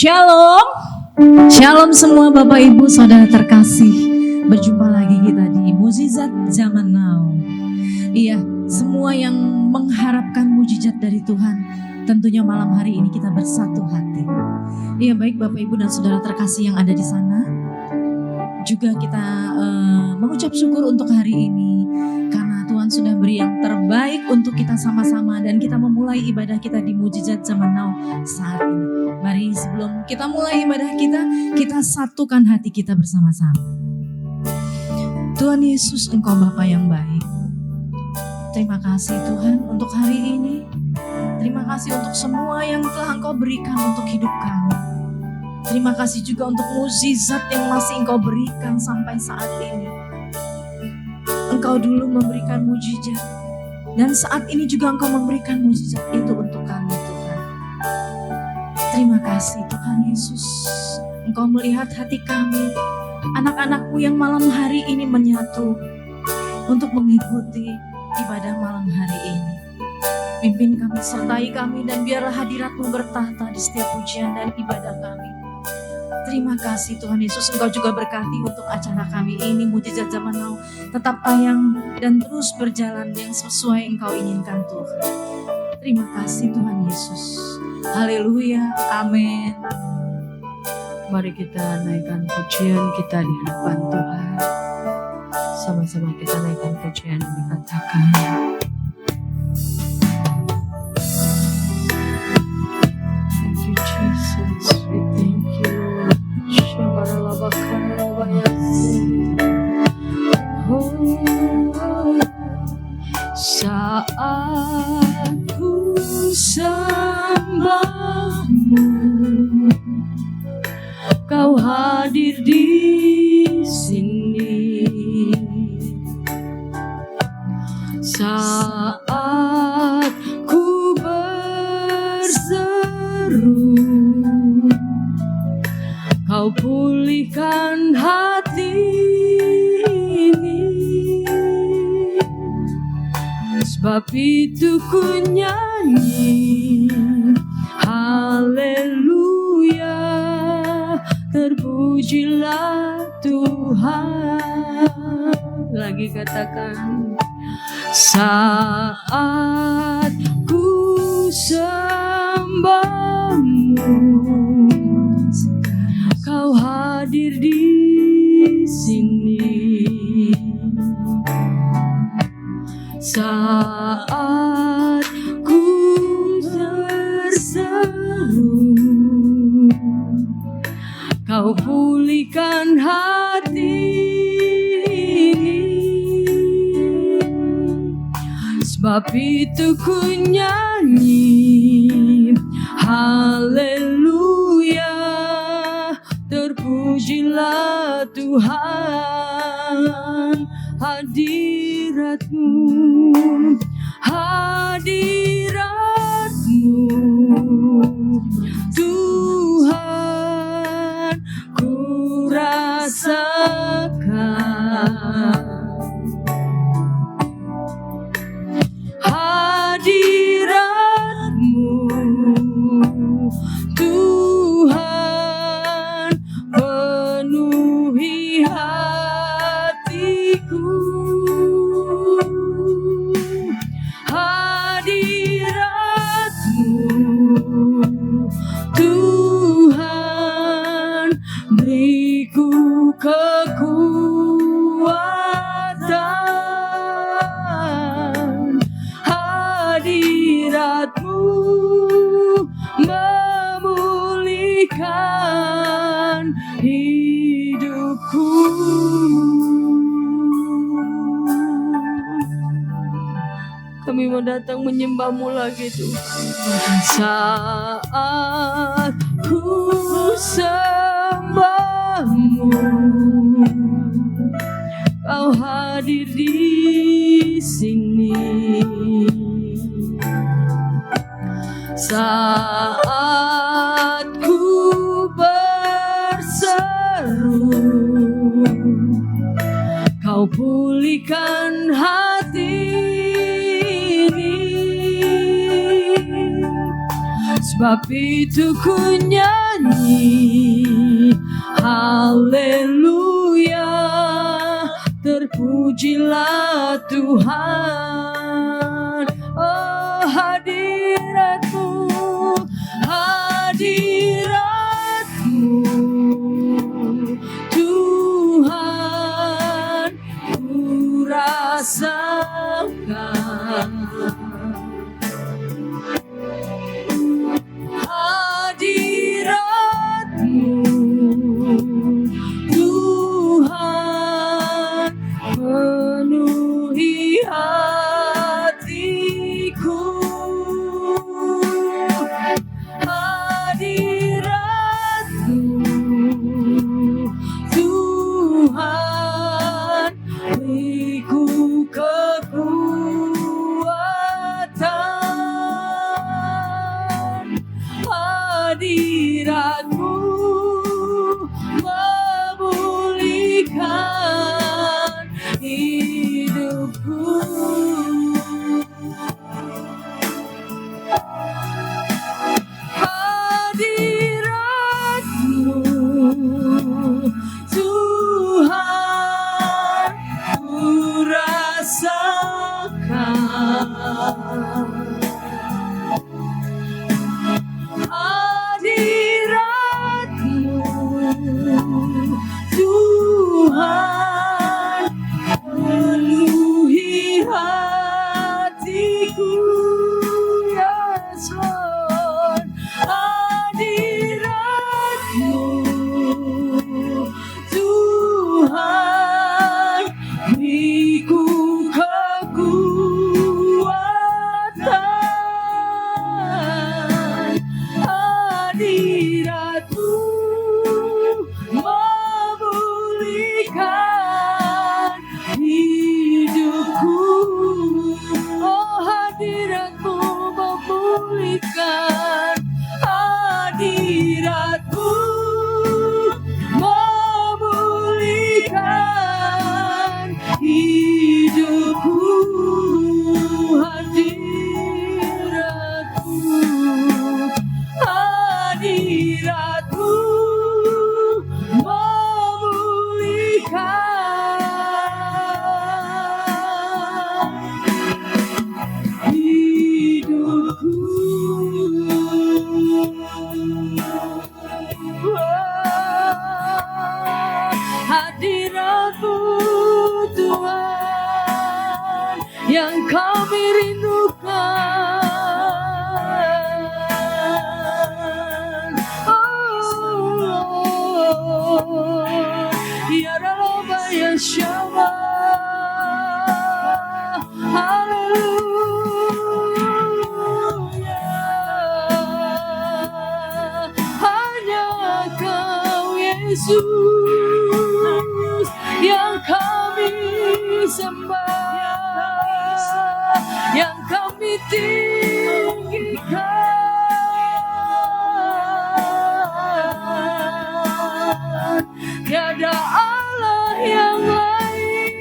Shalom. Shalom semua Bapak Ibu Saudara terkasih. Berjumpa lagi kita di Mukjizat Zaman Now. Iya, semua yang mengharapkan mukjizat dari Tuhan, tentunya malam hari ini kita bersatu hati. Iya, baik Bapak Ibu dan Saudara terkasih yang ada di sana. Juga kita mengucap syukur untuk hari ini karena Tuhan sudah beri yang terbaik untuk kita sama-sama dan kita memulai ibadah kita di Mukjizat Zaman Now saat ini. Mari sebelum kita mulai ibadah kita satukan hati kita bersama-sama. Tuhan Yesus, Engkau Bapa yang baik. Terima kasih Tuhan untuk hari ini. Terima kasih untuk semua yang telah Engkau berikan untuk hidup kami. Terima kasih juga untuk mukjizat yang masih Engkau berikan sampai saat ini. Engkau dulu memberikan mukjizat dan saat ini juga Engkau memberikan mukjizat itu untuk kami Tuhan. Terima kasih Tuhan Yesus. Engkau melihat hati kami, anak-anak-Mu yang malam hari ini menyatu untuk mengikuti ibadah malam hari ini. Pimpin kami, sertai kami, dan biarlah hadirat-Mu bertahta di setiap pujian dan ibadah kami. Terima kasih Tuhan Yesus, Engkau juga berkati untuk acara kami ini, Mukjizat Zaman Now, tetap tayang dan terus berjalan yang sesuai Engkau inginkan Tuhan. Terima kasih Tuhan Yesus. Haleluya, amin. Mari kita naikkan pujian kita di hadapan Tuhan. Sama-sama kita naikkan pujian dan dikatakan, thank you Jesus, we thank you Lord. Saat ku sembahmu, Kau hadir di sini. Saat ku berseru, Kau pulihkan hati ini. Sebab itu ku nyanyi, haleluya, terpujilah Tuhan. Lagi katakan, saat ku sembahmu, Kau hadir di sini. Saat ku terseru, Kau pulihkan hati ini. Sebab itu ku nyanyi, haleluya, terpujilah Tuhan. Hadirat-Mu, hadirat-Mu Tuhan, ku rasakan. Hadirat-Mu Tuhan, penuhi hatiku. Hadirat-Mu Tuhan, beriku kekuatan. Hadirat-Mu memulihkan hidupku. Kami mau datang menyembah-Mu lagi Tuhan. Saat ku sembah-Mu, Kau hadir di sini. Saat ku berseru, Kau pulihkan hati ini. Sebab itu ku nyanyi bernyanyi haleluya, terpujilah Tuhan. Oh hadiratmu, hadiratmu Tuhan, ku rasakan hadiratmu Tuhan, penuhi hatiku. Hadiratmu Tuhan, beriku kekuatan. Hadiratmu memulihkan hidupku. Hadiratmu Tuhan, ku rasakan. Hadiratmu Tuhan, penuhi hatiku. Yes Lord, hadiratmu Tuhan, beriku kekuatan. Hadiratmu memulihkan hidupku. Oh hadiratmu memulihkan. Hadiratmu memulihkan hidupku. Hadiratmu memulihkan hidupku. Hadiratmu Tuhan, yang kami rindukan. Oh, ya Rabba ya Shama, haleluya. Hanya Kau Yesus yang kami sembah, yang kami tinggikan. Tiada Allah yang lain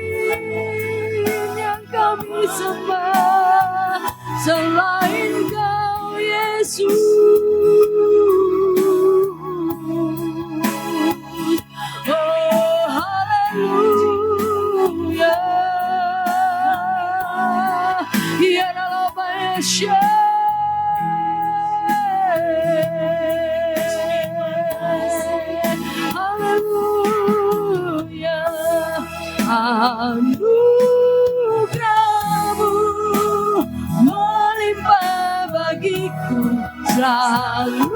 yang kami sembah selain Kau Yesus. Oh haleluya, ya Rabba ya haleluya. Anugerah-Mu melimpah bagiku, selalu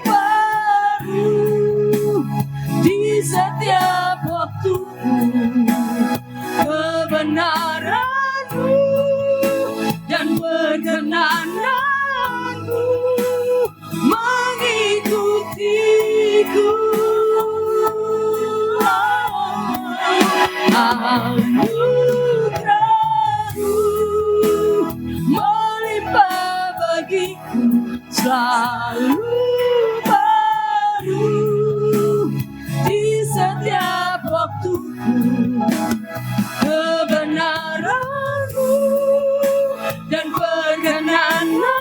baru di setiap waktuku. Kebenaran-Mu dan perkenananmu mengikutiku. Anugerah-Mu melimpah bagiku, selalu baru di setiap waktuku. Kebenaran-Mu dan perkenananmu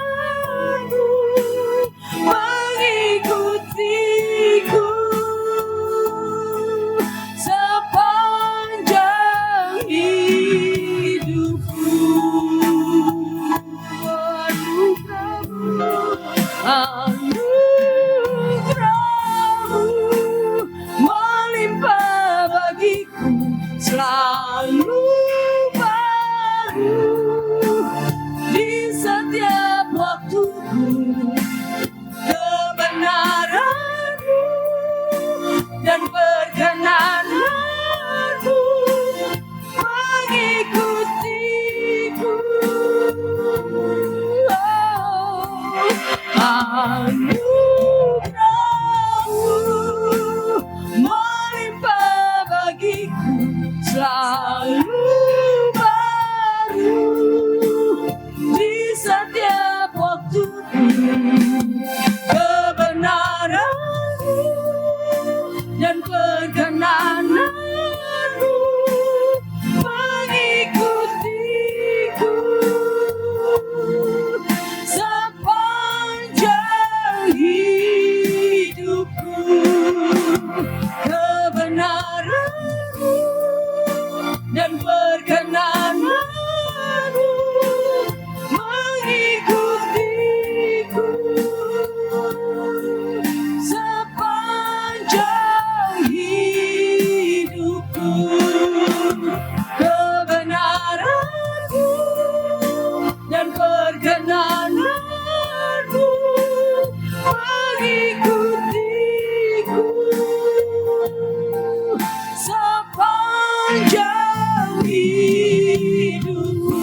mengikuti selalu baru di setiap waktuku. Kebenaran-Mu dan perkenananmu mengikutiku. Anugerah-Mu melimpah bagiku, selalu baru di setiap waktuku. Kebenaran-Mu dan perkenananmu mengikutiku sepanjang hidupku. Kebenaran-Mu dan perkenananmu mengikutiku sepanjang hidupku. Kebenaran-Mu dan perkenananmu mengikutiku sepanjang hidupku.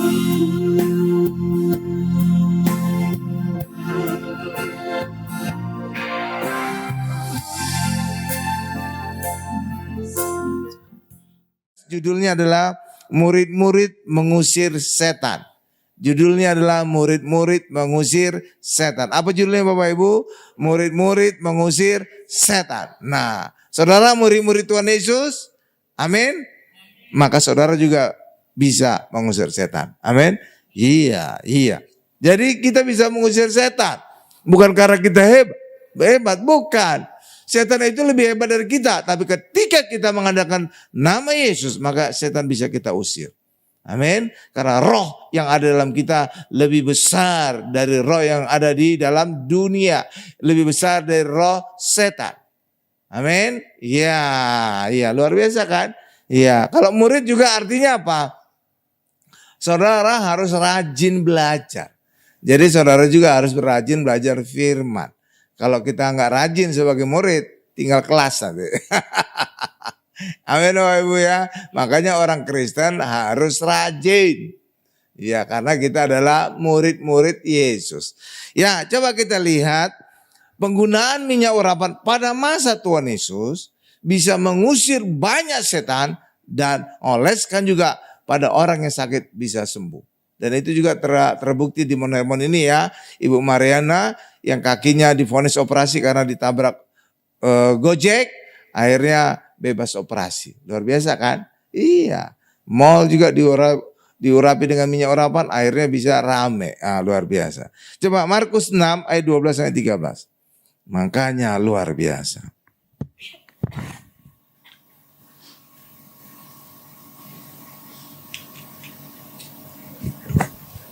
Judulnya adalah murid-murid mengusir setan. Judulnya adalah murid-murid mengusir setan. Apa judulnya Bapak Ibu? Murid-murid mengusir setan. Nah, saudara murid-murid Tuhan Yesus, amin. Maka saudara juga bisa mengusir setan. Amin. Iya. Jadi kita bisa mengusir setan. Bukan karena kita hebat, bukan. Setan itu lebih hebat dari kita. Tapi ketika kita mengandalkan nama Yesus, maka setan bisa kita usir. Amin. Karena roh yang ada dalam kita lebih besar dari roh yang ada di dalam dunia. Lebih besar dari roh setan. Amin. Iya, luar biasa kan? Iya, kalau murid juga artinya apa? Saudara harus rajin belajar. Jadi saudara juga harus rajin belajar firman. Kalau kita nggak rajin sebagai murid, tinggal kelas nanti. Amin Bapak Ibu ya. Makanya orang Kristen harus rajin. Ya, karena kita adalah murid-murid Yesus. Ya, coba kita lihat penggunaan minyak urapan pada masa Tuhan Yesus bisa mengusir banyak setan dan oleskan juga pada orang yang sakit bisa sembuh. Dan itu juga terbukti di momen ini ya. Ibu Mariana yang kakinya divonis operasi karena ditabrak Gojek, akhirnya bebas operasi. Luar biasa kan? Iya. Mall juga diurapi dengan minyak urapan, akhirnya bisa rame. Luar biasa. Coba Markus 6 ayat 12 sampai 13. Makanya luar biasa.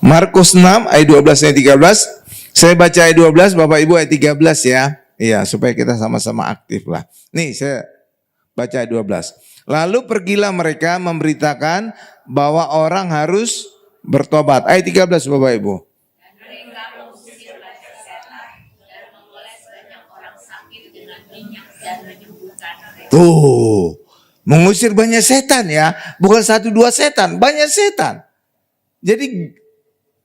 Markus 6 ayat 12 sampai 13. Saya baca ayat 12, Bapak Ibu ayat 13 ya. Iya, supaya kita sama-sama aktif lah. Nih saya baca ayat 12. Lalu pergilah mereka memberitakan bahwa orang harus bertobat. Ayat 13 Bapak Ibu. Dan mereka mengusir banyak setan dan mengoles banyak orang sakit dengan minyak dan menyembuhkan mereka. Tuh, mengusir banyak setan ya. Bukan 1-2 setan, banyak setan. Jadi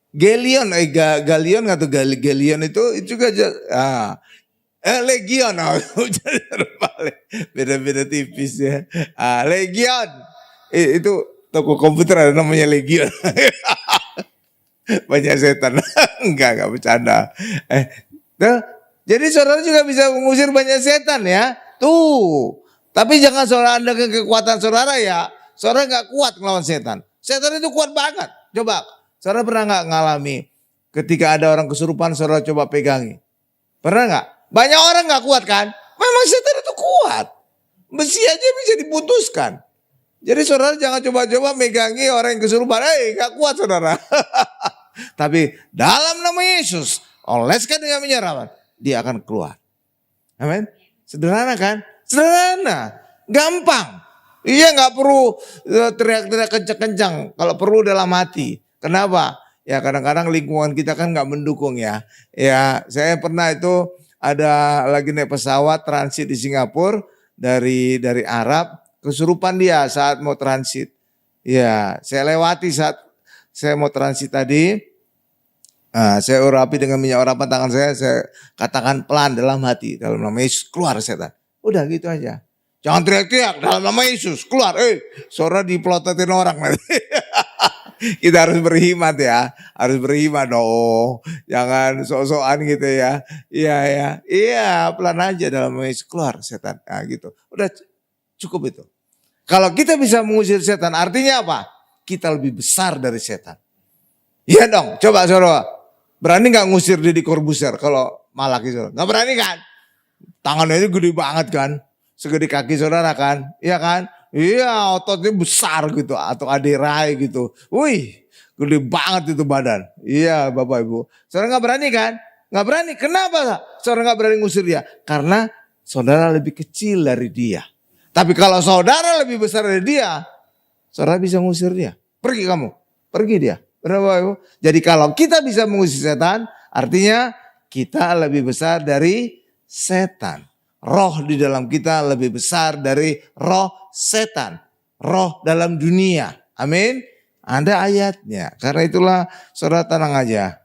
Galion atau Galion itu juga Legion, beda-beda tipis ya. Legion itu toko komputer ada namanya Legion. Banyak setan, enggak bercanda. Jadi saudara juga bisa mengusir banyak setan ya. Tuh, tapi jangan saudara andalkan kekuatan saudara ya. Saudara nggak kuat melawan setan. Setan itu kuat banget. Coba, saudara pernah nggak ngalami ketika ada orang kesurupan, saudara coba pegangi? Pernah nggak? Banyak orang nggak kuat kan? Memang setan itu kuat. Besi aja bisa diputuskan. Jadi saudara jangan coba-coba megangi orang yang kesurupan. Nggak kuat saudara. Tapi dalam nama Yesus, oleskan dengan minyak urapan, dia akan keluar. Amin. Sederhana kan? Sederhana. Gampang. Iya, nggak perlu teriak-teriak kencang-kencang. Kalau perlu dalam hati. Kenapa? Ya kadang-kadang lingkungan kita kan nggak mendukung ya. Ya saya pernah itu ada lagi naik pesawat transit di Singapura dari Arab, kesurupan dia saat mau transit. Ya saya lewati saat saya mau transit tadi. Nah, saya urapi dengan minyak urapan tangan saya katakan pelan dalam hati, dalam nama Yesus keluar setan. Udah gitu aja. Jangan teriak-teriak dalam nama Yesus keluar. Suara dipelototin orang nanti. Kita harus berhemat ya, harus berhemat dong. Jangan sok-sokan gitu ya. Iya, pelan aja dalam nama Yesus keluar setan. Nah gitu. Udah cukup itu. Kalau kita bisa mengusir setan, artinya apa? Kita lebih besar dari setan. Iya dong, coba saudara. Berani gak ngusir Deddy Corbuzier kalau Malaki saudara? Gak berani kan? Tangannya itu gede banget kan? Segede kaki saudara kan? Iya kan? Iya ototnya besar gitu. Atau aderai gitu. Wih gede banget itu badan. Iya Bapak Ibu. Saudara gak berani kan? Gak berani. Kenapa saudara gak berani ngusir dia? Karena saudara lebih kecil dari dia. Tapi kalau saudara lebih besar dari dia, saudara bisa ngusir dia. Pergi kamu. Pergi dia. Benar Bapak Ibu? Jadi kalau kita bisa mengusir setan, artinya kita lebih besar dari setan. Roh di dalam kita lebih besar dari roh setan. Roh dalam dunia. Amin. Ada ayatnya. Karena itulah saudara tenang aja.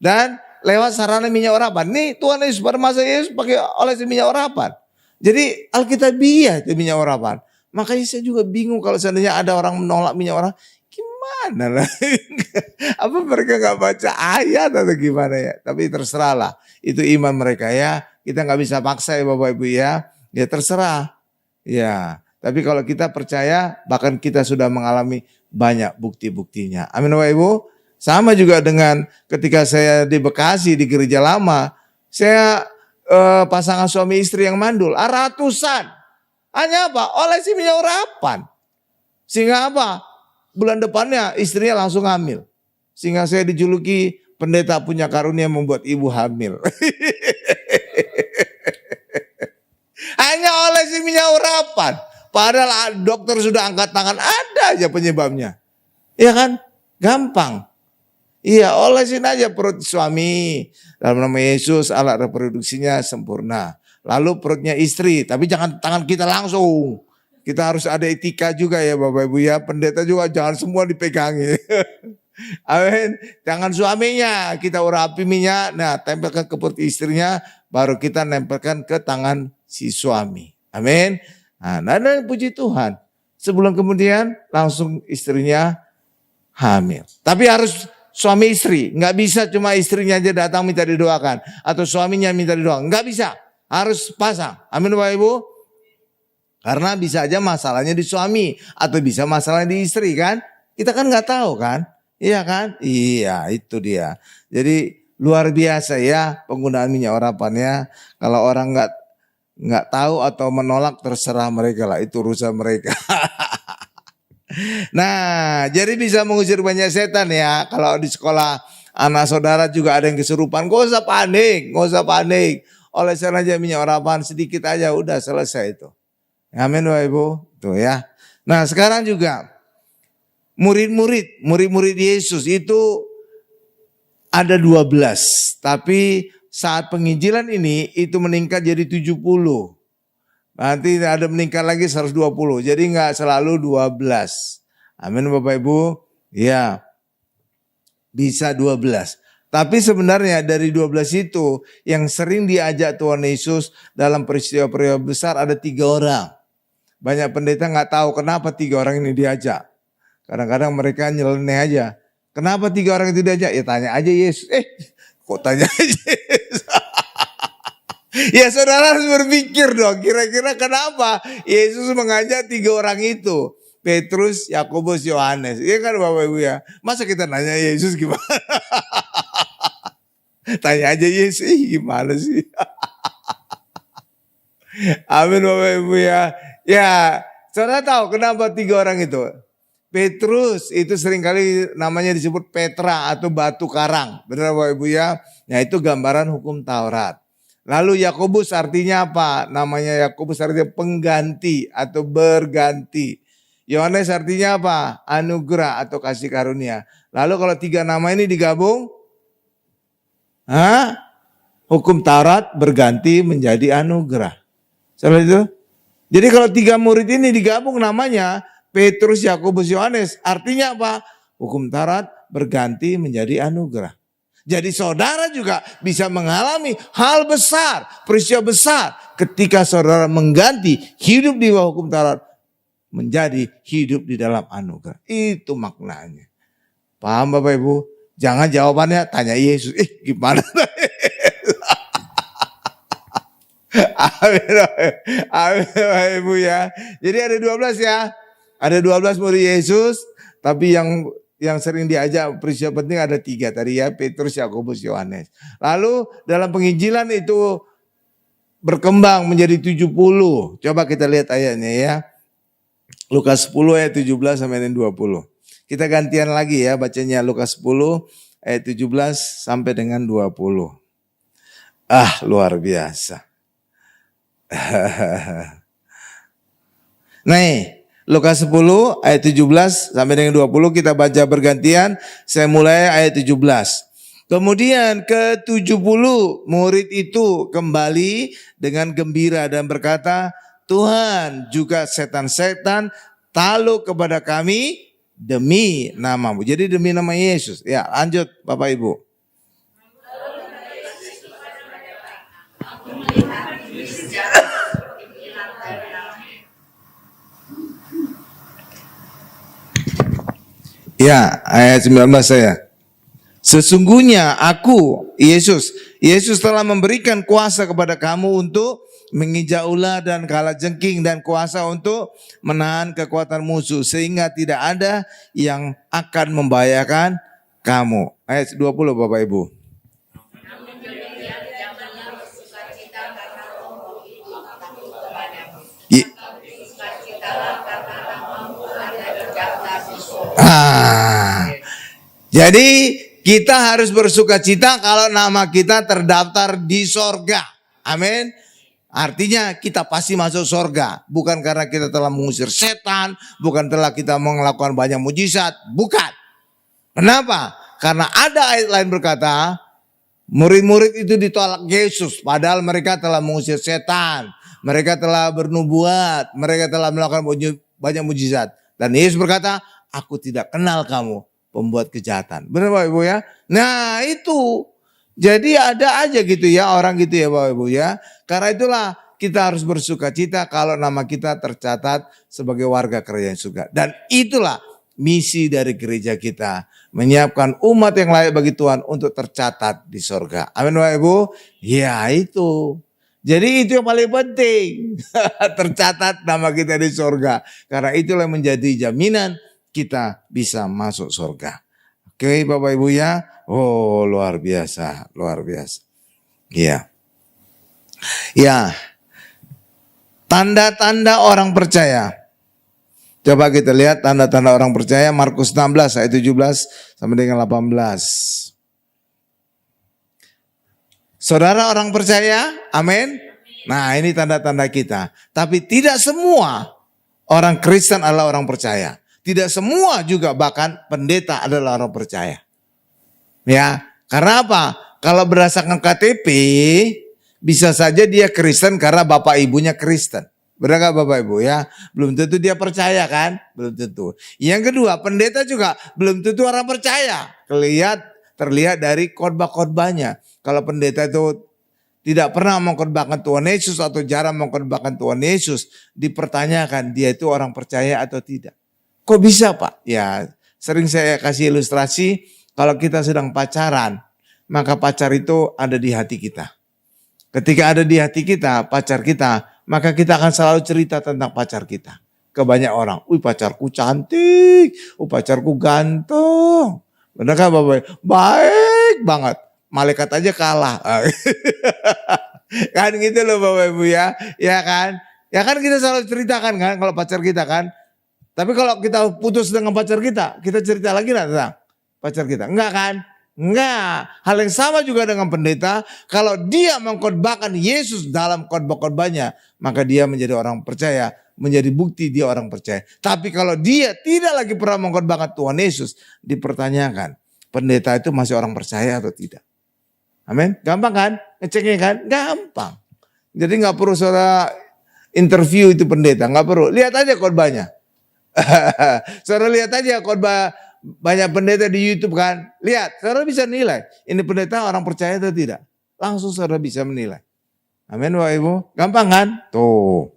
Dan lewat sarana minyak urapan. Nih Tuhan Yesus pada masa Yesus pakai olesi minyak urapan. Jadi Alkitabiah itu minyak urapan. Makanya saya juga bingung kalau seandainya ada orang menolak minyak urapan. Gimana lah? Apa mereka gak baca ayat atau gimana ya? Tapi terserahlah. Itu iman mereka ya. Kita gak bisa paksa ya Bapak Ibu ya. Ya terserah. Ya. Tapi kalau kita percaya bahkan kita sudah mengalami banyak bukti-buktinya. Amin Bapak Ibu. Sama juga dengan ketika saya di Bekasi di gereja lama. Saya pasangan suami istri yang mandul. Ratusan. Hanya apa? Olesi minyak urapan. Sehingga apa? Bulan depannya istrinya langsung hamil. Sehingga saya dijuluki pendeta punya karunia membuat ibu hamil. Hanya olesi minyak urapan. Padahal dokter sudah angkat tangan, ada aja penyebabnya. Iya kan? Gampang. Iya, olesin aja perut suami. Dalam nama Yesus alat reproduksinya sempurna. Lalu perutnya istri, tapi jangan tangan kita langsung. Kita harus ada etika juga ya Bapak Ibu ya. Pendeta juga jangan semua dipegangi. Amin. Tangan suaminya kita urapi minyak. Nah tempelkan ke perut istrinya. Baru kita nempelkan ke tangan si suami. Amin. Nah dan puji Tuhan. Sebulan kemudian langsung istrinya hamil. Tapi harus suami istri. Nggak bisa cuma istrinya aja datang minta didoakan. Atau suaminya minta didoakan. Nggak bisa. Harus pasang. Amin Bapak Ibu. Karena bisa aja masalahnya di suami atau bisa masalahnya di istri kan. Kita kan nggak tahu kan. Iya kan? Iya itu dia. Jadi luar biasa ya penggunaan minyak urapannya. Kalau orang nggak tahu atau menolak terserah mereka lah. Itu urusan mereka. Nah jadi bisa mengusir banyak setan ya. Kalau di sekolah anak saudara juga ada yang kesurupan. Gak usah panik. Gak usah panik. Olesan aja minyak urapan sedikit aja udah selesai itu. Amin Bapak Ibu. Tuh ya. Nah sekarang juga murid-murid Yesus itu ada 12. Tapi saat penginjilan ini itu meningkat jadi 70. Nanti ada meningkat lagi 120. Jadi enggak selalu 12. Amin Bapak Ibu. Ya. Bisa 12. Tapi sebenarnya dari 12 itu yang sering diajak Tuhan Yesus dalam peristiwa-peristiwa besar ada 3 orang. Banyak pendeta nggak tahu kenapa 3 orang ini diajak. Kadang-kadang mereka nyeleneh aja. Kenapa 3 orang itu diajak? Ya tanya aja Yesus. Kok tanya aja Yesus? Ya saudara harus berpikir dong. Kira-kira kenapa Yesus mengajak 3 orang itu? Petrus, Yakobus, Yohanes. Iya kan Bapak Ibu ya. Masa kita nanya Yesus gimana? Tanya aja Yesus. Gimana sih? Amin Bapak Ibu ya. Ya, saudara tahu kenapa 3 orang itu? Petrus itu seringkali namanya disebut Petra atau batu karang. Benar Bapak Ibu ya? Nah itu gambaran hukum Taurat. Lalu Yakobus artinya apa? Namanya Yakobus artinya pengganti atau berganti. Yohanes artinya apa? Anugerah atau kasih karunia. Lalu kalau 3 nama ini digabung, hukum Taurat berganti menjadi anugerah. Setelah itu, jadi kalau 3 murid ini digabung namanya Petrus, Yakobus, Yohanes, artinya apa? Hukum Taurat berganti menjadi anugerah. Jadi saudara juga bisa mengalami hal besar, peristiwa besar ketika saudara mengganti hidup di bawah hukum Taurat menjadi hidup di dalam anugerah. Itu maknanya. Paham Bapak Ibu? Jangan jawabannya tanya Yesus. Gimana? Amin. Amin Bapak Ibu ya. Jadi ada 12 ya. Ada 12 murid Yesus. Tapi yang sering diajak peristiwa penting ada 3 tadi ya. Petrus, Yakobus, Yohanes. Lalu dalam penginjilan itu berkembang menjadi 70. Coba kita lihat ayatnya ya. Lukas 10 ayat 17 sampai dengan 20. Kita gantian lagi ya bacanya Lukas 10 ayat 17 sampai dengan 20. Luar biasa. Nih, Lukas 10 ayat 17 sampai dengan 20 kita baca bergantian. Saya mulai ayat 17. Kemudian ke-70 murid itu kembali dengan gembira dan berkata, Tuhan, juga setan-setan takluk kepada kami demi namamu. Jadi demi nama Yesus. Ya, lanjut Bapak Ibu. Ya, ayat 19 saya. Sesungguhnya aku, Yesus telah memberikan kuasa kepada kamu untuk menginjak ular dan kalajengking dan kuasa untuk menahan kekuatan musuh sehingga tidak ada yang akan membahayakan kamu. Ayat 20 Bapak Ibu. Jadi kita harus bersuka cita kalau nama kita terdaftar di sorga. Amin. Artinya kita pasti masuk sorga. Bukan karena kita telah mengusir setan. Bukan telah kita melakukan banyak mujizat. Bukan. Kenapa? Karena ada ayat lain berkata, murid-murid itu ditolak Yesus. Padahal mereka telah mengusir setan. Mereka telah bernubuat. Mereka telah melakukan banyak mujizat. Dan Yesus berkata, aku tidak kenal kamu, pembuat kejahatan. Benar Bapak Ibu ya? Nah itu. Jadi ada aja gitu ya orang gitu ya Bapak Ibu ya. Karena itulah kita harus bersuka cita kalau nama kita tercatat sebagai warga kerajaan surga. Dan itulah misi dari gereja kita. Menyiapkan umat yang layak bagi Tuhan untuk tercatat di surga. Amin Bapak Ibu? Ya itu. Jadi itu yang paling penting. Tercatat nama kita di surga. Karena itulah yang menjadi jaminan kita bisa masuk surga. Oke Bapak Ibu ya. Oh luar biasa, luar biasa. Iya. Ya. Tanda-tanda orang percaya. Coba kita lihat tanda-tanda orang percaya Markus 16 ayat 17 sampai dengan 18. Saudara orang percaya? Amin. Nah ini tanda-tanda kita. Tapi tidak semua orang Kristen adalah orang percaya. Tidak semua juga bahkan pendeta adalah orang percaya. Ya, karena apa? Kalau berdasarkan KTP, bisa saja dia Kristen karena bapak ibunya Kristen. Benar gak Bapak Ibu ya? Belum tentu dia percaya kan? Belum tentu. Yang kedua, pendeta juga belum tentu orang percaya. Terlihat dari khotbah-khotbahnya. Kalau pendeta itu tidak pernah mengkhotbahkan Tuhan Yesus atau jarang mengkhotbahkan Tuhan Yesus, dipertanyakan dia itu orang percaya atau tidak. Kok bisa Pak? Ya, sering saya kasih ilustrasi. Kalau kita sedang pacaran, maka pacar itu ada di hati kita. Ketika ada di hati kita, pacar kita, maka kita akan selalu cerita tentang pacar kita. Ke banyak orang, pacarku cantik, pacarku ganteng. Benar kan Bapak? Baik banget, malaikat aja kalah. Kan gitu loh Bapak Ibu ya. Ya kan? Ya kan kita selalu ceritakan kan kalau pacar kita kan. Tapi kalau kita putus dengan pacar kita cerita lagi enggak tentang pacar kita? Enggak kan? Enggak. Hal yang sama juga dengan pendeta. Kalau dia mengkhotbahkan Yesus dalam khotbah-khotbahnya, maka dia menjadi orang percaya menjadi bukti dia orang percaya. Tapi kalau dia tidak lagi pernah mengkhotbahkan Tuhan Yesus, dipertanyakan pendeta itu masih orang percaya atau tidak. Amin. Gampang kan? Ngeceknya kan? Gampang. Jadi nggak perlu saudara interview itu pendeta, nggak perlu. Lihat aja khotbahnya. Saudara lihat aja khotbah banyak pendeta di YouTube kan. Lihat, saudara bisa nilai. Ini pendeta orang percaya atau tidak. Langsung saudara bisa menilai. Amin Bapak Ibu. Gampang kan? Tuh.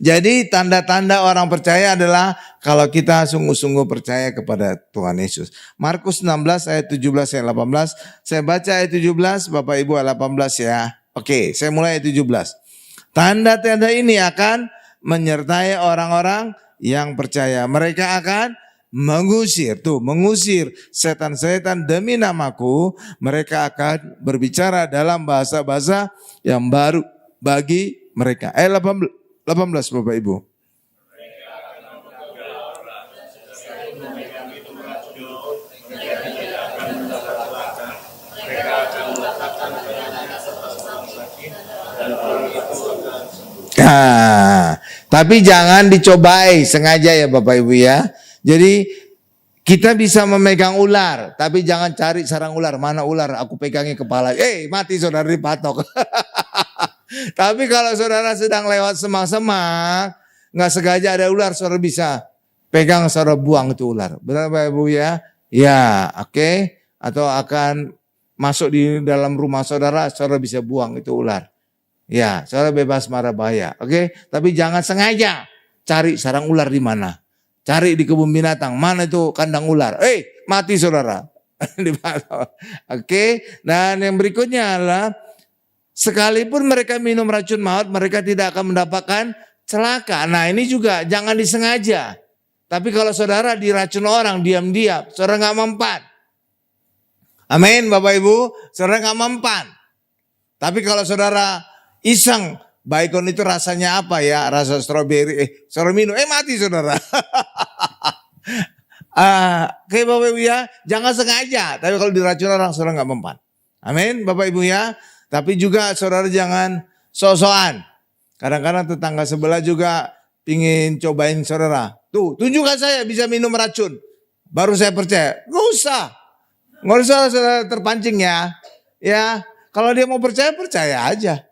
Jadi tanda-tanda orang percaya adalah kalau kita sungguh-sungguh percaya kepada Tuhan Yesus. Markus 16 ayat 17 ayat 18. Saya baca ayat 17, Bapak Ibu ayat 18 ya. Oke, saya mulai ayat 17. Tanda-tanda ini akan menyertai orang-orang yang percaya. Mereka akan mengusir setan-setan demi namaku. Mereka akan berbicara dalam bahasa-bahasa yang baru bagi mereka. Ayat 18 Bapak Ibu. Nah, tapi jangan dicobai sengaja ya Bapak Ibu ya. Jadi kita bisa memegang ular, tapi jangan cari sarang ular. Mana ular? Aku pegangnya kepala. Mati saudara dipatok. Tapi kalau saudara sedang lewat semak-semak, nggak sengaja ada ular, saudara bisa pegang, saudara buang itu ular. Benar Bapak Ibu ya? Ya, oke. Atau akan masuk di dalam rumah saudara, saudara bisa buang itu ular. Ya, saudara bebas mara bahaya. Oke, tapi jangan sengaja cari sarang ular di mana. Cari di kebun binatang, mana itu kandang ular. Mati saudara. Oke, dan yang berikutnya adalah sekalipun mereka minum racun maut, mereka tidak akan mendapatkan celaka. Nah ini juga jangan disengaja. Tapi kalau saudara diracun orang diam-diam, saudara nggak mempan. Amin Bapak Ibu, saudara nggak mempan. Tapi kalau saudara iseng, baikon itu rasanya apa ya? Rasa stroberi, saudara minum, mati saudara. Oke Bapak Ibu ya, jangan sengaja. Tapi kalau diracun orang, saudara nggak mempan. Amin Bapak Ibu ya. Tapi juga saudara jangan sok-sokan. Kadang-kadang tetangga sebelah juga pingin cobain saudara. Tuh, tunjukkan saya bisa minum racun. Baru saya percaya. Nggak usah saudara terpancing ya. Ya, kalau dia mau percaya, percaya aja.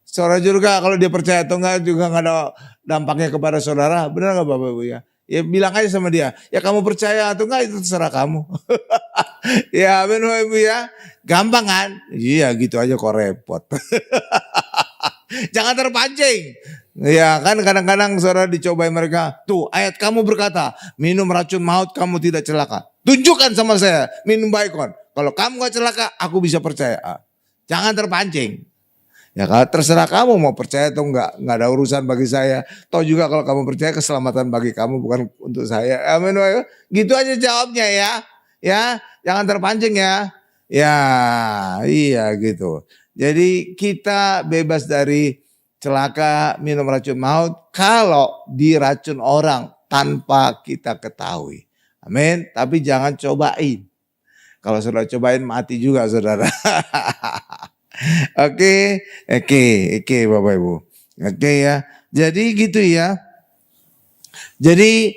Saudara juga kalau dia percaya atau enggak juga nggak ada dampaknya kepada saudara. Benar nggak Bapak Ibu ya? Ya bilang aja sama dia, ya kamu percaya atau enggak itu terserah kamu. Ya amin Bapak Ibu ya. Gampang kan? Iya gitu aja kok repot. Jangan terpancing. Ya kan kadang-kadang saudara dicobai mereka. Tuh ayat kamu berkata, minum racun maut kamu tidak celaka. Tunjukkan sama saya, minum baikon. Kalau kamu gak celaka, aku bisa percaya. Jangan terpancing. Ya kalau terserah kamu mau percaya atau enggak ada urusan bagi saya. Toh juga kalau kamu percaya keselamatan bagi kamu bukan untuk saya. Amin. Gitu aja jawabnya ya. Ya, jangan terpancing ya. Ya, iya gitu. Jadi kita bebas dari celaka minum racun maut kalau diracun orang tanpa kita ketahui. Amin. Tapi jangan cobain. Kalau saudara cobain mati juga saudara. Oke Bapak Ibu. Oke ya. Jadi gitu ya. Jadi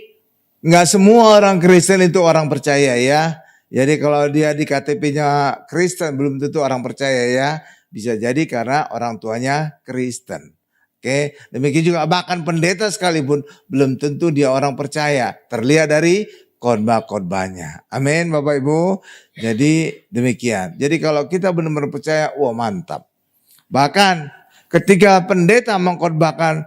nggak semua orang Kristen itu orang percaya ya. Jadi kalau dia di KTP-nya Kristen belum tentu orang percaya ya. Bisa jadi karena orang tuanya Kristen. Oke, demikian juga bahkan pendeta sekalipun belum tentu dia orang percaya. Terlihat dari khotbah-khotbahnya. Amin Bapak Ibu. Jadi demikian. Jadi kalau kita benar-benar percaya, wah mantap. Bahkan ketika pendeta mengkhotbahkan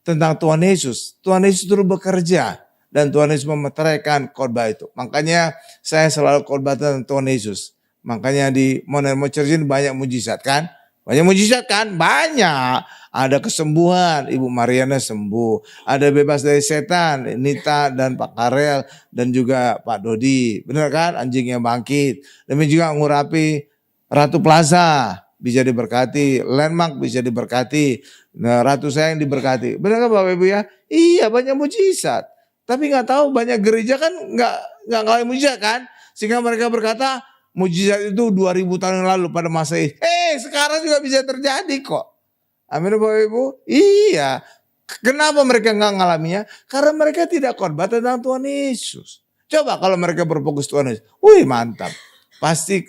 tentang Tuhan Yesus terus bekerja. Dan Tuhan Yesus memeteraikan khotbah itu. Makanya saya selalu khotbah tentang Tuhan Yesus. Makanya di Modern Church ini banyak mujizat kan? Banyak mujizat kan? Banyak. Ada kesembuhan, Ibu Mariana sembuh. Ada bebas dari setan, Nita dan Pak Karel dan juga Pak Dodi. Benar kan? Anjingnya bangkit. Demi juga ngurapi Ratu Plaza bisa diberkati, Landmark bisa diberkati, nah, Ratu Sayang diberkati. Benar kan Bapak Ibu ya? Iya banyak mujizat. Tapi nggak tahu banyak gereja kan nggak ngalamin mujizat kan? Sehingga mereka berkata mujizat itu 2000 tahun yang lalu pada masa ini. Sekarang juga bisa terjadi kok. Amin Bapak Ibu. Iya. Kenapa mereka nggak ngalaminya? Karena mereka tidak khotbah tentang Tuhan Yesus. Coba kalau mereka berfokus Tuhan Yesus, wih mantap. Pasti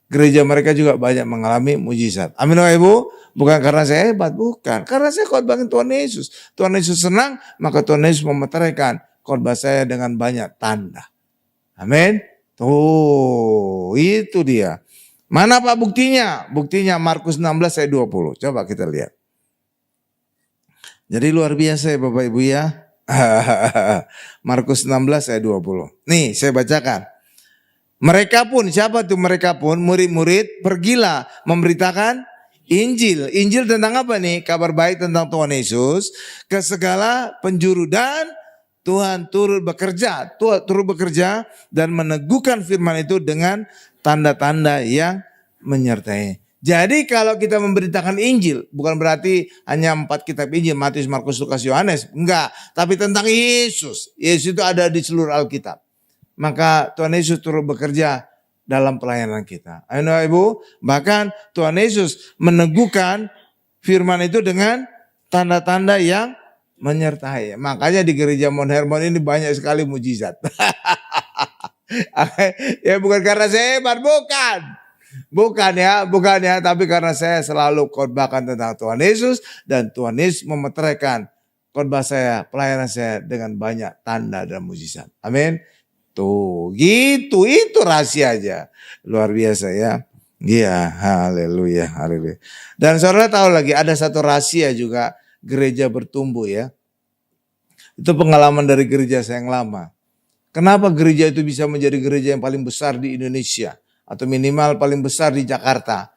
gereja mereka juga banyak mengalami mujizat. Amin Bapak Ibu. Bukan karena saya hebat, bukan. Karena saya khotbahin Tuhan Yesus. Tuhan Yesus senang, maka Tuhan Yesus memeteraikan khotbah saya dengan banyak tanda. Amin. Tuh, itu dia. Mana Pak buktinya? Buktinya Markus 16 ayat 20. Coba kita lihat. Jadi luar biasa ya Bapak Ibu ya. Markus 16 ayat 20. Nih saya bacakan. Mereka pun, siapa tuh mereka pun? Murid-murid pergilah memberitakan Injil. Injil tentang apa nih? Kabar baik tentang Tuhan Yesus ke segala penjuru, dan Tuhan turut bekerja dan meneguhkan firman itu dengan tanda-tanda yang menyertai. Jadi kalau kita memberitakan Injil, bukan berarti hanya 4 kitab Injil, Matius, Markus, Lukas, Yohanes. Enggak, tapi tentang Yesus. Yesus itu ada di seluruh Alkitab. Maka Tuhan Yesus turut bekerja dalam pelayanan kita. Ayo Ibu, bahkan Tuhan Yesus meneguhkan firman itu dengan tanda-tanda yang menyertai. Makanya di gereja Mount Hermon ini banyak sekali mujizat. Ya bukan karena saya hebat, bukan. Bukan ya, tapi karena saya selalu khotbahkan tentang Tuhan Yesus, dan Tuhan Yesus memeteraikan khotbah saya, pelayanan saya dengan banyak tanda dan mujizat. Amin. Tuh, gitu, itu rahasianya. Luar biasa ya. Iya, haleluya, haleluya. Dan saudara tahu lagi ada satu rahasia juga gereja bertumbuh ya. Itu pengalaman dari gereja saya yang lama. Kenapa gereja itu bisa menjadi gereja yang paling besar di Indonesia? Atau minimal paling besar di Jakarta.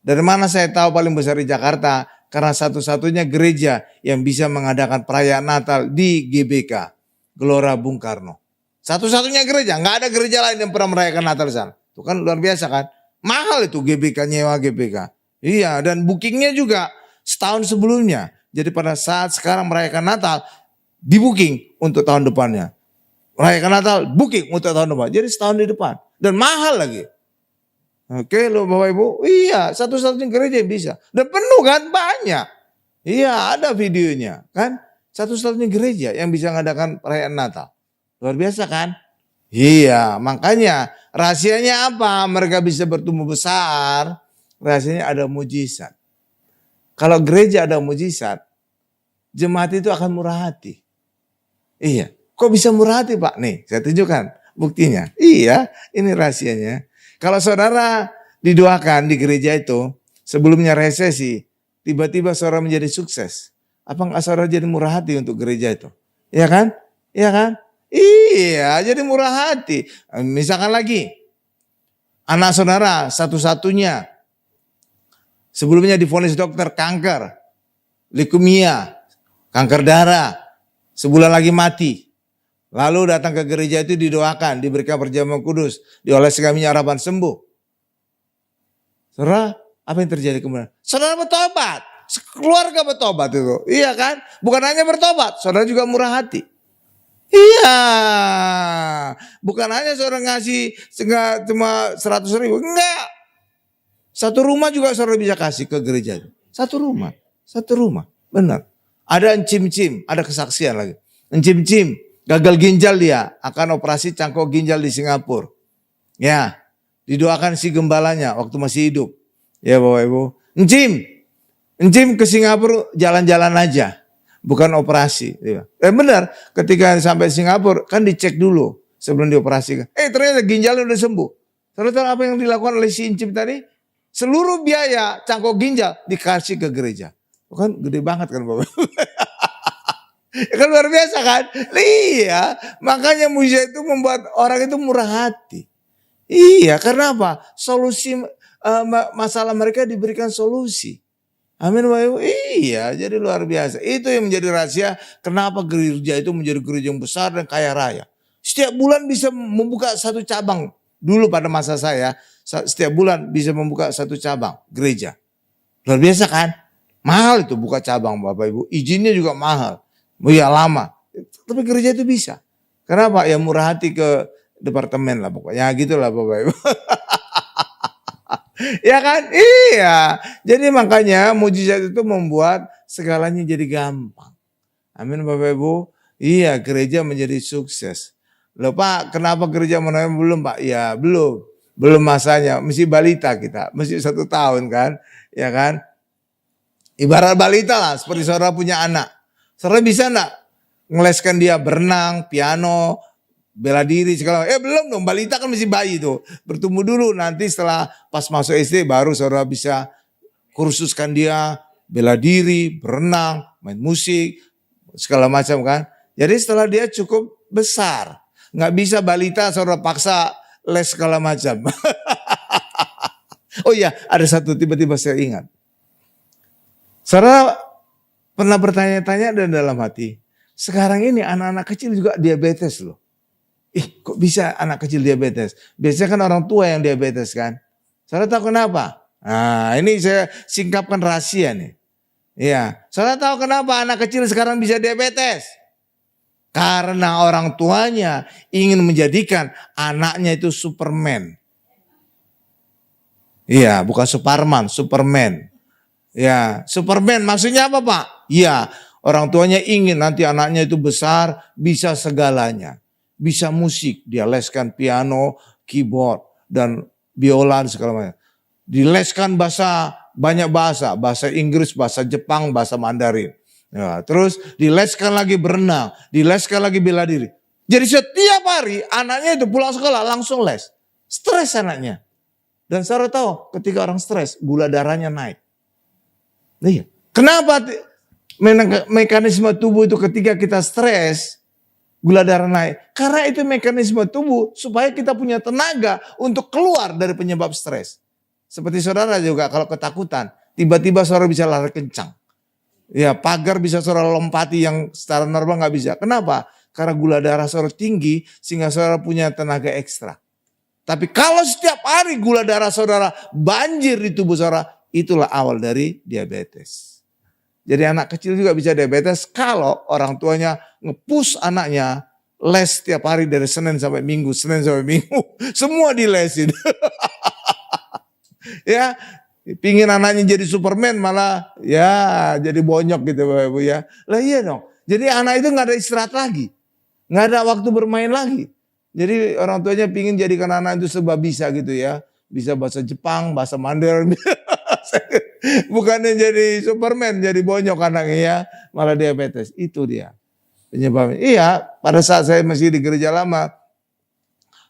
Dari mana saya tahu paling besar di Jakarta? Karena satu-satunya gereja yang bisa mengadakan perayaan Natal di GBK, Gelora Bung Karno. Satu-satunya gereja, nggak ada gereja lain yang pernah merayakan Natal di sana. Itu kan luar biasa kan? Mahal itu GBK, nyewa GBK. Iya, dan bookingnya juga setahun sebelumnya. Jadi pada saat sekarang merayakan Natal, di booking untuk tahun depannya. Merayakan Natal, booking untuk tahun depan. Jadi setahun di depan. Dan mahal lagi. Oke loh Bapak Ibu. Iya, satu-satunya gereja yang bisa. Dan penuh kan, banyak. Iya, ada videonya kan. Satu-satunya gereja yang bisa mengadakan perayaan Natal. Luar biasa kan? Iya, makanya rahasianya apa? Mereka bisa bertumbuh besar. Rahasianya ada mujizat. Kalau gereja ada mujizat, jemaat itu akan murah hati. Iya, kok bisa murah hati Pak? Nih, saya tunjukkan buktinya. Iya, ini rahasianya. Kalau saudara didoakan di gereja itu, sebelumnya resesi, tiba-tiba saudara menjadi sukses. Apa enggak saudara jadi murah hati untuk gereja itu? Iya kan? Iya kan? Iya, jadi murah hati. Misalkan lagi, anak saudara satu-satunya sebelumnya divonis dokter kanker, leukemia, kanker darah, sebulan lagi mati. Lalu datang ke gereja itu didoakan, diberikan perjamuan kudus, dioleskan minyak harapan sembuh. Saudara, apa yang terjadi kemudian? Saudara bertobat, keluarga bertobat itu. Iya kan? Bukan hanya bertobat, saudara juga murah hati. Iya, bukan hanya saudara ngasih cuma 100.000, enggak. Satu rumah juga saudara bisa kasih ke gereja. Satu rumah, benar. Ada encim-cim, ada kesaksian lagi. Encim-cim, gagal ginjal dia, akan operasi cangkok ginjal di Singapura. Ya, didoakan si gembalanya waktu masih hidup. Ya Bapak Ibu, encim ke Singapura jalan-jalan aja. Bukan operasi. Benar, ketika sampai Singapura kan dicek dulu sebelum dioperasikan. Ternyata ginjalnya udah sembuh. Ternyata apa yang dilakukan oleh si Incim tadi? Seluruh biaya cangkok ginjal dikasih ke gereja. Kan gede banget kan Bapak. Kan luar biasa kan? Iya, makanya mujizat itu membuat orang itu murah hati. Iya, karena apa? Solusi masalah mereka diberikan solusi. Amin Bapak Ibu. Iya, jadi luar biasa. Itu yang menjadi rahasia kenapa gereja itu menjadi gereja yang besar dan kaya raya. Setiap bulan bisa membuka satu cabang. Dulu pada masa saya, setiap bulan bisa membuka satu cabang gereja. Luar biasa kan? Mahal itu buka cabang Bapak Ibu. Izinnya juga mahal. Ya lama. Tapi gereja itu bisa. Kenapa? Ya murah hati ke departemen lah pokoknya. Gitulah Bapak Ibu. Ya kan? Iya. Jadi makanya mujizat itu membuat segalanya jadi gampang. Amin Bapak Ibu. Iya, gereja menjadi sukses. Loh Pak, kenapa gereja menaik belum Pak? Ya belum. Belum masanya. Mesti balita kita. Mesti 1 tahun kan. Ya kan. Ibarat balita lah. Seperti saudara punya anak. Saudara bisa enggak ngeleskan dia berenang, piano, bela diri segala. Belum dong. Balita kan masih bayi tuh. Bertumbuh dulu. Nanti setelah pas masuk SD baru saudara bisa kursuskan dia bela diri, berenang, main musik, segala macam kan. Jadi setelah dia cukup besar. Nggak bisa balita saudara paksa les segala macam. Oh iya, ada satu tiba-tiba saya ingat. Saudara pernah bertanya-tanya dan dalam hati, sekarang ini anak-anak kecil juga diabetes loh. Kok bisa anak kecil diabetes? Biasanya kan orang tua yang diabetes kan. Saudara tahu kenapa? Nah, ini saya singkapkan rahasia nih. Iya, saudara tahu kenapa anak kecil sekarang bisa diabetes? Karena orang tuanya ingin menjadikan anaknya itu Superman. Iya, bukan Superman, Superman. Ya, Superman maksudnya apa Pak? Iya, orang tuanya ingin nanti anaknya itu besar, bisa segalanya. Bisa musik, dia leskan piano, keyboard, dan biola segala macam. Dileskan banyak bahasa, bahasa Inggris, bahasa Jepang, bahasa Mandarin. Ya, terus dileskan lagi berenang, dileskan lagi bela diri. Jadi setiap hari anaknya itu pulang sekolah langsung les. Stres anaknya. Dan saudara tahu ketika orang stres, gula darahnya naik. Iya. Kenapa mekanisme tubuh itu ketika kita stres, gula darah naik? Karena itu mekanisme tubuh supaya kita punya tenaga untuk keluar dari penyebab stres. Seperti saudara juga kalau ketakutan, tiba-tiba saudara bisa lari kencang. Ya, pagar bisa saudara lompati yang secara normal nggak bisa. Kenapa? Karena gula darah saudara tinggi sehingga saudara punya tenaga ekstra. Tapi kalau setiap hari gula darah saudara banjir di tubuh saudara, itulah awal dari diabetes. Jadi anak kecil juga bisa diabetes kalau orang tuanya nge-push anaknya les setiap hari dari Senin sampai Minggu, semua dilesin. Ya, pingin anaknya jadi Superman malah ya jadi bonyok gitu Bapak Ibu ya. Lah iya dong. Jadi anak itu nggak ada istirahat lagi, nggak ada waktu bermain lagi. Jadi orang tuanya pingin jadikan anak itu serba bisa gitu ya, bisa bahasa Jepang, bahasa Mandarin. Bukannya jadi Superman, jadi bonyok anaknya ya, malah diabetes. Itu dia penyebabnya. Iya, pada saat saya masih di gereja lama,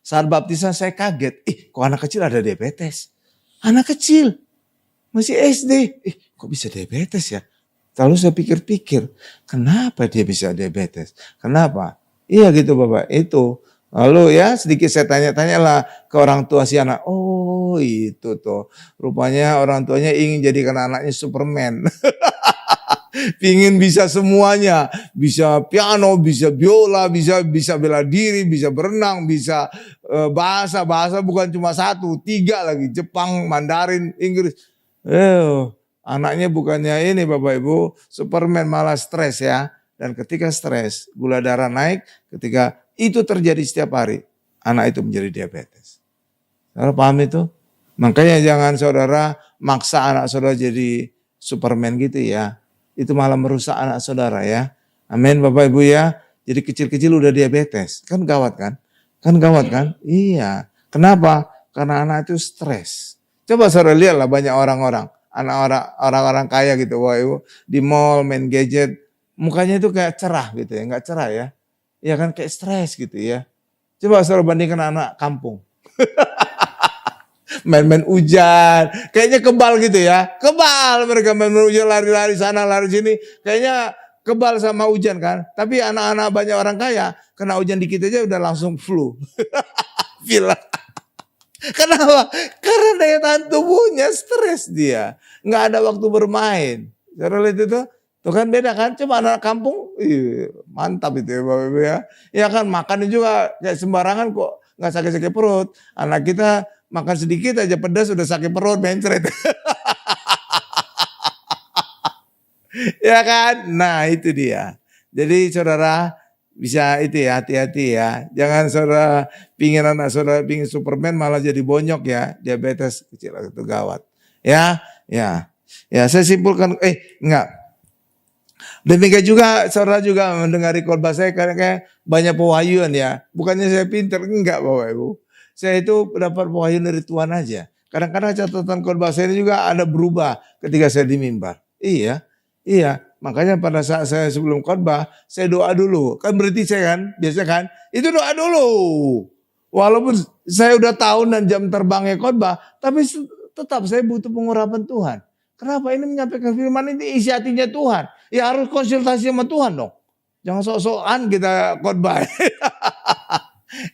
saat baptisan saya kaget. Kok anak kecil ada diabetes? Anak kecil, masih SD. Kok bisa diabetes ya? Lalu saya pikir-pikir, kenapa dia bisa diabetes? Kenapa? Iya gitu Bapak, itu. Lalu ya sedikit saya tanya-tanyalah ke orang tua si anak. Oh itu tuh, rupanya orang tuanya ingin jadikan anaknya Superman. Pingin bisa semuanya, bisa piano, bisa biola, bisa bela diri, bisa berenang, bisa bahasa bukan cuma 1, 3 lagi, Jepang, Mandarin, Inggris. Anaknya bukannya ini Bapak Ibu, Superman malah stres ya. Dan ketika stres, gula darah naik, ketika itu terjadi setiap hari, anak itu menjadi diabetes. Saudara paham itu? Makanya jangan saudara maksa anak saudara jadi Superman gitu ya. Itu malah merusak anak saudara ya. Amin Bapak Ibu ya. Jadi kecil-kecil udah diabetes. Kan gawat kan? Iya. Kenapa? Karena anak itu stres. Coba saudara lihatlah banyak orang-orang kaya gitu Bapak Ibu. Di mall main gadget. Mukanya itu kayak cerah gitu ya. Enggak cerah ya. Ya kan kayak stres gitu ya. Coba saudara bandingkan anak kampung. Main-main hujan. Kayaknya kebal gitu ya. Kebal mereka main-main hujan, lari-lari sana, lari sini. Kayaknya kebal sama hujan kan. Tapi anak-anak banyak orang kaya, kena hujan dikit aja udah langsung flu. Pilek. Kenapa? Karena daya tahan tubuhnya stres dia. Nggak ada waktu bermain. Saudara lihat itu? Tuh kan beda kan, coba anak kampung, mantap itu ya Bapak Ibu ya. Ya kan makannya juga kayak sembarangan kok, nggak sakit-sakit perut. Anak kita makan sedikit aja pedas udah sakit perut, mencret. Ya kan, nah itu dia. Jadi saudara bisa itu ya, hati-hati ya. Jangan saudara pingin anak saudara pingin Superman malah jadi bonyok ya, diabetes kecil itu gawat. Ya, saya simpulkan, enggak. Demikian juga saudara juga mendengari khotbah saya karena kayak banyak pewahyuan ya. Bukannya saya pinter, enggak Bapak Ibu. Saya itu dapat pewahyuan dari Tuhan aja. Kadang-kadang catatan khotbah saya ini juga ada berubah ketika saya di mimbar. Iya. Makanya pada saat saya sebelum khotbah, saya doa dulu. Kan berarti saya kan, biasa kan, itu doa dulu. Walaupun saya udah tahun dan jam terbangnya khotbah, tapi tetap saya butuh pengurapan Tuhan. Kenapa ini menyampaikan firman ini isi hatinya Tuhan? Ya harus konsultasi sama Tuhan dong. Jangan sok-sokan kita khotbah.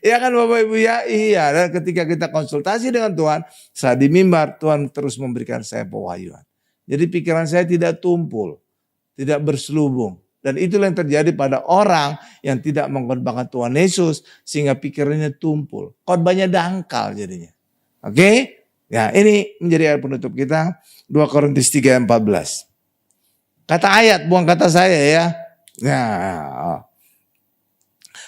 Ya kan Bapak Ibu ya? Iya, dan ketika kita konsultasi dengan Tuhan, saat di mimbar, Tuhan terus memberikan saya pewahyuan. Jadi pikiran saya tidak tumpul, tidak berselubung. Dan itulah yang terjadi pada orang yang tidak mengkhotbahkan Tuhan Yesus, sehingga pikirannya tumpul. Khotbahnya dangkal jadinya. Oke? Ya, ini menjadi ayat penutup kita, 2 Korintus 3:14. Kata ayat, bukan kata saya ya. Nah,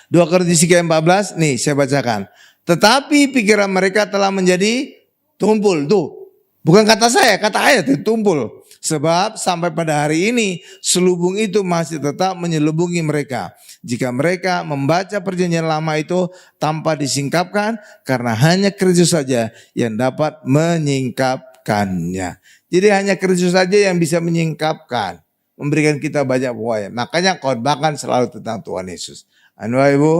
2 Korintus 3:14, nih saya bacakan. Tetapi pikiran mereka telah menjadi tumpul. Tuh, bukan kata saya, kata ayat itu tumpul. Sebab sampai pada hari ini selubung itu masih tetap menyelubungi mereka. Jika mereka membaca perjanjian lama itu tanpa disingkapkan, karena hanya Kristus saja yang dapat menyingkapkannya. Jadi hanya Kristus saja yang bisa menyingkapkan, memberikan kita banyak pewahyuan. Makanya khotbahkan selalu tentang Tuhan Yesus. Anu Ibu,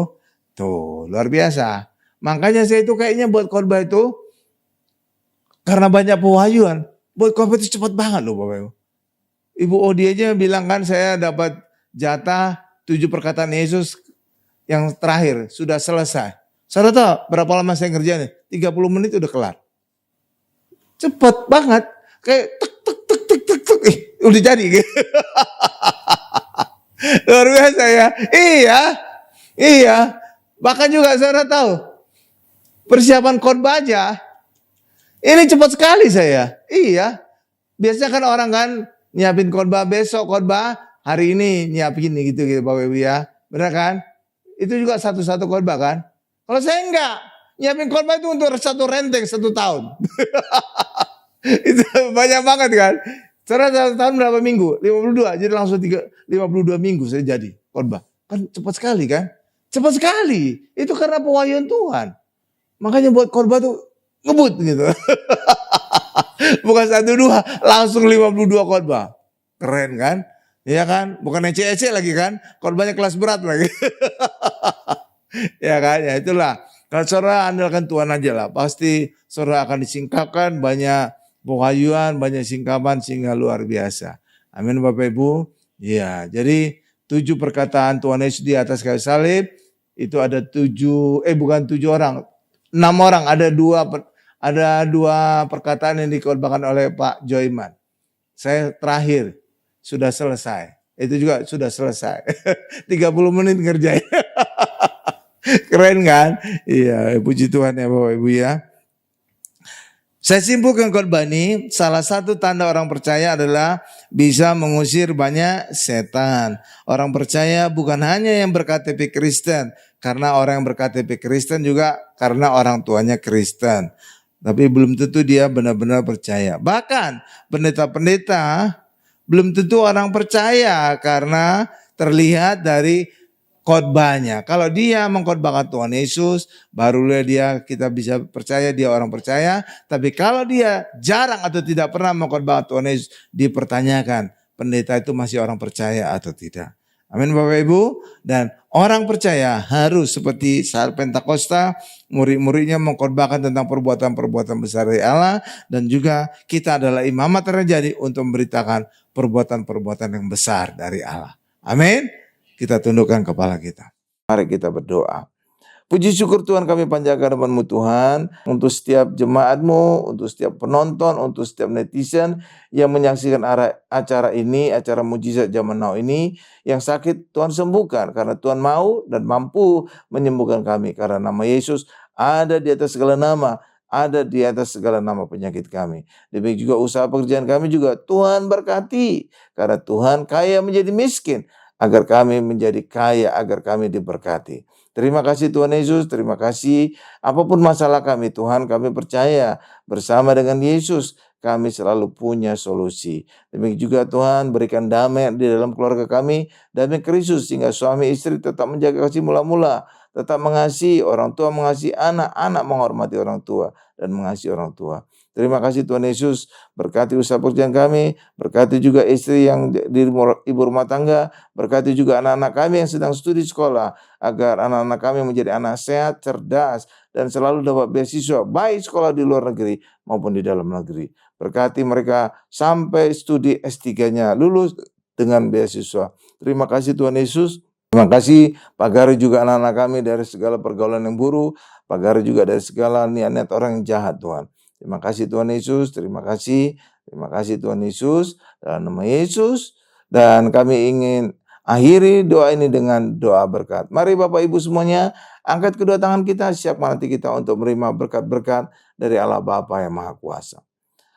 tuh luar biasa. Makanya saya itu kayaknya buat khotbah itu karena banyak pewahyuan. Buat khotbah itu cepat banget loh Bapak Ibu. Ibu Odi aja bilang kan saya dapat jatah 7 perkataan Yesus yang terakhir sudah selesai. Saudara tahu berapa lama saya ngerjain? 30 menit udah kelar. Cepet banget. Kayak tek. Udah jadi gitu. Luar biasa ya. Iya. Bahkan juga saudara tahu. Persiapan khotbah aja. Ini cepat sekali saya. Iya. Biasanya kan orang kan nyiapin khotbah besok, khotbah hari ini nyiapin gitu Bapak Ibu ya. Benar kan? Itu juga satu-satu khotbah kan? Kalau saya enggak, nyiapin khotbah itu untuk satu renteng 1 tahun. Itu banyak banget kan? Saudara 1 tahun berapa minggu? 52. Jadi langsung 52 minggu saya jadi khotbah. Kan cepat sekali kan? Cepat sekali. Itu karena pewahyuan Tuhan. Makanya buat khotbah tuh ngebut gitu. Bukan 1-2, langsung 52 khotbah. Keren kan? Iya kan? Bukan ece-ece lagi kan? Khotbahnya kelas berat lagi. Ya kan? Ya itulah. Kalau saudara andalkan Tuhan aja lah. Pasti saudara akan disingkapkan banyak pewahyuan, banyak singkapan sehingga luar biasa. Amin Bapak Ibu. Ya, jadi 7 perkataan Tuhan Yesus di atas kayu salib. Itu ada 7 orang. 6 orang, ada 2 perkataan yang dikhotbahkan oleh Pak Joyman. Saya terakhir sudah selesai. Itu juga sudah selesai. 30 menit ngerjain. Keren kan? Iya, puji Tuhan ya Bapak Ibu ya. Saya simpulkan khotbah ini, salah satu tanda orang percaya adalah bisa mengusir banyak setan. Orang percaya bukan hanya yang berKTP Kristen, karena orang yang berKTP Kristen juga karena orang tuanya Kristen. Tapi belum tentu dia benar-benar percaya. Bahkan pendeta-pendeta belum tentu orang percaya karena terlihat dari khotbahnya. Kalau dia mengkhotbahkan Tuhan Yesus, barulah kita bisa percaya dia orang percaya. Tapi kalau dia jarang atau tidak pernah mengkhotbahkan Tuhan Yesus, dipertanyakan pendeta itu masih orang percaya atau tidak. Amin Bapak Ibu. Dan orang percaya harus seperti saat Pentakosta, murid-muridnya mengkhotbahkan tentang perbuatan-perbuatan besar dari Allah. Dan juga kita adalah imamat terjadi untuk memberitakan perbuatan-perbuatan yang besar dari Allah. Amin. Kita tundukkan kepala kita. Mari kita berdoa. Puji syukur Tuhan kami panjatkan nama-Mu Tuhan, untuk setiap jemaat-Mu, untuk setiap penonton, untuk setiap netizen yang menyaksikan acara ini, acara mujizat zaman now ini, yang sakit Tuhan sembuhkan karena Tuhan mau dan mampu menyembuhkan kami karena nama Yesus ada di atas segala nama, ada di atas segala nama penyakit kami. Demikian juga usaha pekerjaan kami juga Tuhan berkati karena Tuhan kaya menjadi miskin agar kami menjadi kaya, agar kami diberkati. Terima kasih Tuhan Yesus, terima kasih. Apapun masalah kami Tuhan, kami percaya bersama dengan Yesus kami selalu punya solusi. Demikian juga Tuhan, berikan damai di dalam keluarga kami, damai Kristus, sehingga suami istri tetap menjaga kasih mula-mula, tetap mengasihi orang tua, mengasihi anak, anak menghormati orang tua dan mengasihi orang tua. Terima kasih Tuhan Yesus, berkati usaha pekerjaan kami, berkati juga istri yang ibu rumah tangga, berkati juga anak-anak kami yang sedang studi sekolah, agar anak-anak kami menjadi anak sehat, cerdas, dan selalu dapat beasiswa, baik sekolah di luar negeri maupun di dalam negeri. Berkati mereka sampai studi S3-nya lulus dengan beasiswa. Terima kasih Tuhan Yesus. Terima kasih Pak Gari juga anak-anak kami dari segala pergaulan yang buruk, Pak Gari juga dari segala niat-niat orang yang jahat Tuhan. Terima kasih Tuhan Yesus, terima kasih Tuhan Yesus, dalam nama Yesus. Dan kami ingin akhiri doa ini dengan doa berkat. Mari Bapak Ibu semuanya, angkat kedua tangan kita, siapkan hati kita untuk menerima berkat-berkat dari Allah Bapa yang Maha Kuasa.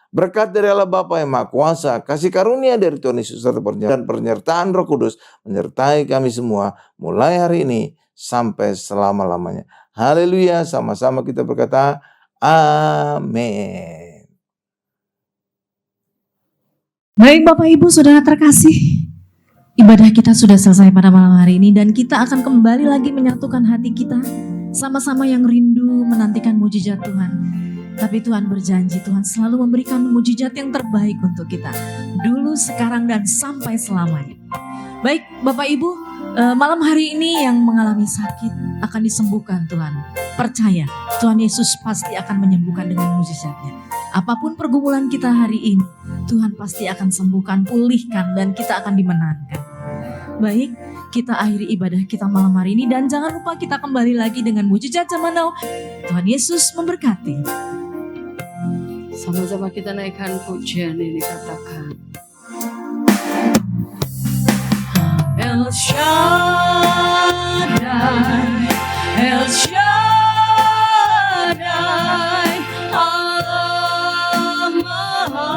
Berkat dari Allah Bapa yang Maha Kuasa, kasih karunia dari Tuhan Yesus serta penyertaan Roh Kudus menyertai kami semua mulai hari ini sampai selama-lamanya. Haleluya, sama-sama kita berkata amin. Baik Bapak Ibu Saudara terkasih, ibadah kita sudah selesai pada malam hari ini dan kita akan kembali lagi menyatukan hati kita sama-sama yang rindu menantikan mujizat Tuhan. Tapi Tuhan berjanji, Tuhan selalu memberikan mujizat yang terbaik untuk kita, dulu, sekarang, dan sampai selamanya. Baik Bapak Ibu, malam hari ini yang mengalami sakit akan disembuhkan Tuhan. Percaya, Tuhan Yesus pasti akan menyembuhkan dengan mujizatnya. Apapun pergumulan kita hari ini, Tuhan pasti akan sembuhkan, pulihkan, dan kita akan dimenangkan. Baik, kita akhiri ibadah kita malam hari ini dan jangan lupa kita kembali lagi dengan mujizat zaman now. Tuhan Yesus memberkati. Sama-sama kita naikkan pujian ini, katakan El Shaddai, El Shaddai, Allah Maha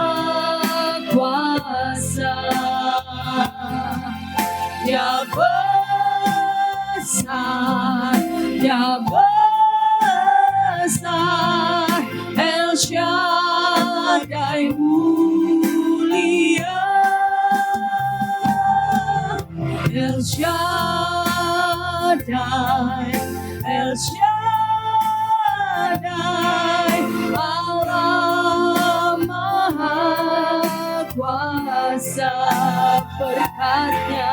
Kuasa, Dia besar, Dia besar, El Shaddai mulia, El Shaddai, El Shaddai, Allah Maha Kuasa, berkatnya